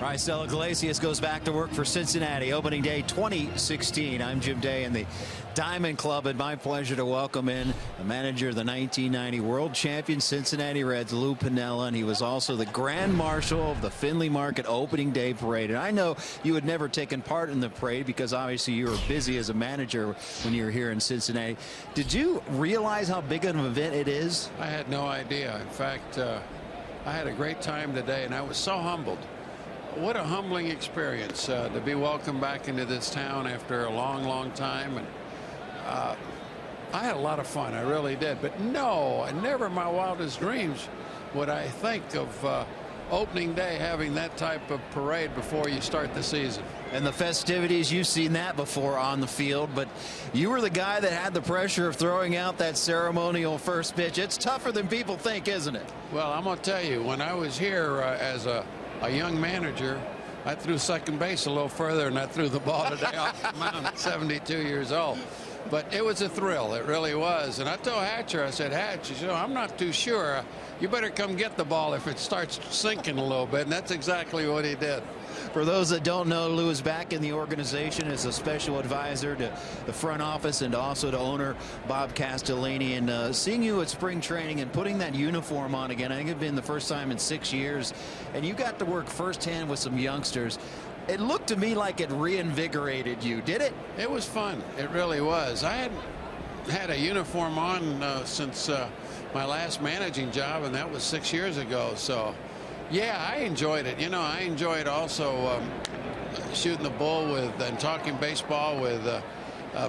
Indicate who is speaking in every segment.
Speaker 1: Raisel Iglesias goes back to work for Cincinnati. Opening day 2016. I'm Jim Day in the Diamond Club, and my pleasure to welcome in the manager of the 1990 World Champion Cincinnati Reds, Lou Piniella, and he was also the Grand Marshal of the Findlay Market Opening Day Parade. And I know you had never taken part in the parade because obviously you were busy as a manager when you were here in Cincinnati. Did you realize how big of an event it is?
Speaker 2: I had no idea. In fact, I had a great time today, and I was so humbled. What a humbling experience to be welcomed back into this town after a long time. And I had a lot of fun. I really did. But no, never in my wildest dreams would I think of opening day having that type of parade before you start the season.
Speaker 1: And the festivities, you've seen that before on the field, but you were the guy that had the pressure of throwing out that ceremonial first pitch. It's tougher than people think, isn't it?
Speaker 2: Well, I'm going to tell you, when I was here as a young manager, I threw second base a little further and I threw the ball today off the mound at 72 years old. But it was a thrill. It really was. And I told Hatcher, I said, Hatch, you know, I'm not too sure. You better come get the ball if it starts sinking a little bit. And that's exactly what he did.
Speaker 1: For those that don't know, Lou is back in the organization as a special advisor to the front office and also to owner Bob Castellini. And seeing you at spring training and putting that uniform on again, I think it's been the first time in 6 years, and you got to work firsthand with some youngsters. It looked to me like it reinvigorated you. Did it?
Speaker 2: It was fun. It really was. I hadn't had a uniform on since my last managing job, and that was 6 years ago. So yeah, I enjoyed it. You know, I enjoyed also shooting the bull with and talking baseball with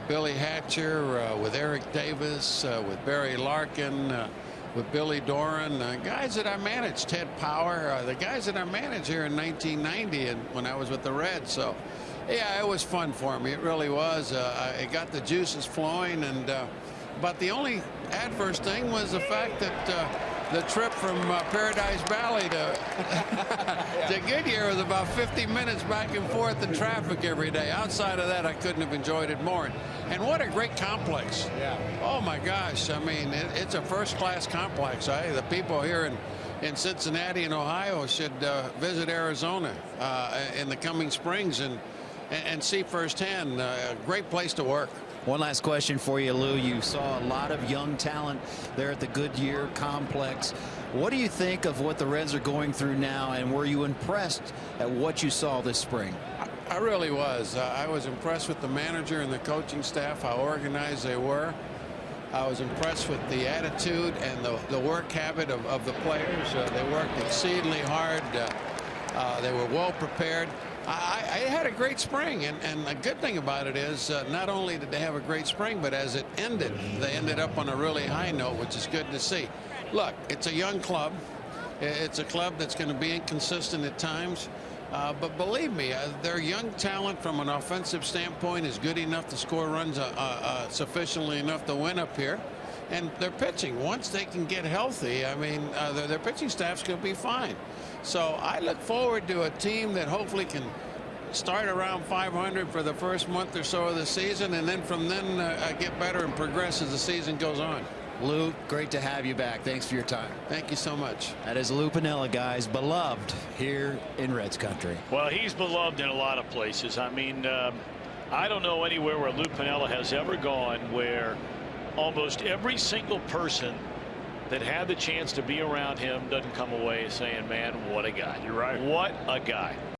Speaker 2: Billy Hatcher, with Eric Davis, with Barry Larkin, with Billy Doran, guys that I managed, Ted Power, the guys that I managed here in 1990 and when I was with the Reds. So yeah, it was fun for me. It really was. It got the juices flowing, and but the only adverse thing was the fact that the trip from Paradise Valley to Goodyear was about 50 minutes back and forth in traffic every day. Outside of that, I couldn't have enjoyed it more. And what a great complex.
Speaker 1: Yeah.
Speaker 2: Oh, my gosh. I mean, it's a first-class complex. The people here in Cincinnati and Ohio should visit Arizona in the coming springs and see firsthand. A great place to work.
Speaker 1: One last question for you, Lou. You saw a lot of young talent there at the Goodyear complex. What do you think of what the Reds are going through now, and were you impressed at what you saw this spring?
Speaker 2: I really was. I was impressed with the manager and the coaching staff, how organized they were. I was impressed with the attitude and the work habit of the players. They worked exceedingly hard. They were well prepared. I had a great spring, and the good thing about it is not only did they have a great spring, but as it ended, they ended up on a really high note, which is good to see. Look, it's a young club. It's a club that's going to be inconsistent at times, but believe me, their young talent from an offensive standpoint is good enough to score runs sufficiently enough to win up here. And their pitching, once they can get healthy, I mean, their pitching staff's going to be fine. So I look forward to a team that hopefully can start around 500 for the first month or so of the season, and then from then get better and progress as the season goes on.
Speaker 1: Lou, great to have you back. Thanks for your time.
Speaker 2: Thank you so much.
Speaker 1: That is Lou Piniella, guys, beloved here in Reds country.
Speaker 3: Well, he's beloved in a lot of places. I mean, I don't know anywhere where Lou Piniella has ever gone where almost every single person that had the chance to be around him doesn't come away saying, man, what a guy.
Speaker 4: You're right.
Speaker 3: What a guy.